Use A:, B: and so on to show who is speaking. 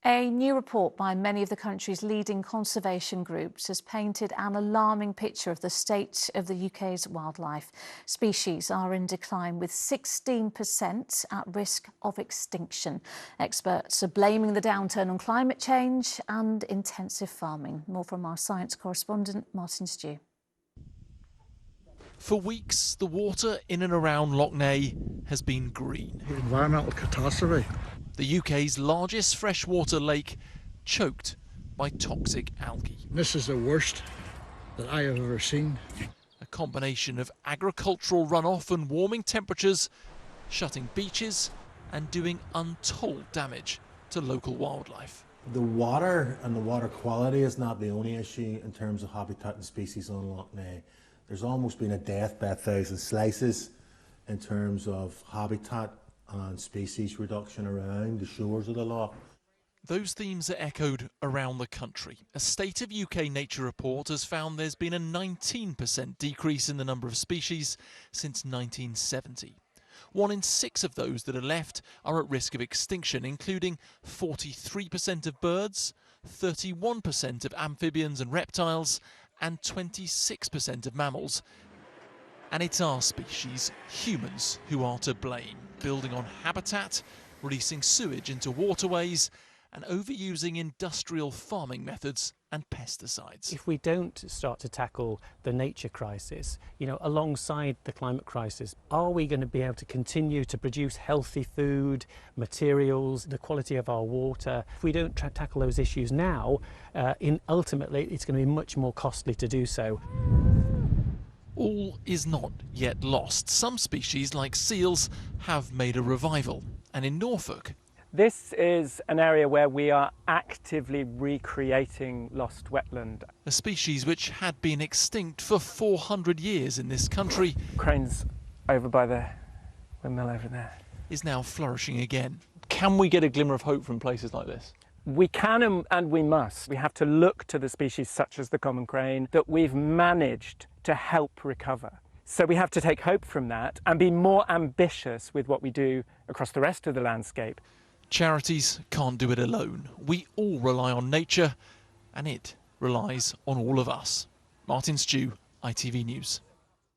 A: A new report by many of the country's leading conservation groups has painted an alarming picture of the state of the UK's wildlife. Species are in decline, with 16% at risk of extinction. Experts are blaming the downturn on climate change and intensive farming. More from our science correspondent, Martin Stew.
B: For weeks, the water in and around Lough Neagh has been green.
C: Environmental catastrophe.
B: The UK's largest freshwater lake choked by toxic algae.
C: This is the worst that I have ever seen.
B: A combination of agricultural runoff and warming temperatures shutting beaches and doing untold damage to local wildlife.
D: The water and the water quality is not the only issue in terms of habitat and species on Lough Neagh. There's almost been a death by 1,000 slices in terms of habitat and species reduction around the shores of the loch.
B: Those themes are echoed around the country. A State of UK Nature report has found there's been a 19% decrease in the number of species since 1970. 1 in 6 of those that are left are at risk of extinction, including 43% of birds, 31% of amphibians and reptiles, and 26% of mammals. And it's our species, humans, who are to blame, building on habitat, releasing sewage into waterways, and overusing industrial farming methods and pesticides.
E: If we don't start to tackle the nature crisis, alongside the climate crisis, are we going to be able to continue to produce healthy food, materials, the quality of our water? If we don't tackle those issues now, ultimately it's going to be much more costly to do so.
B: All is not yet lost. Some species, like seals, have made a revival. And in Norfolk,
F: this is an area where we are actively recreating lost wetland.
B: A species which had been extinct for 400 years in this country,
F: Cranes over by the windmill over there,
B: is now flourishing again.
G: Can we get a glimmer of hope from places like this?
F: We can and we must. We have to look to the species such as the common crane that we've managed to help recover. So we have to take hope from that and be more ambitious with what we do across the rest of the landscape.
B: Charities can't do it alone. We all rely on nature, and it relies on all of us. Martin Stew, ITV News.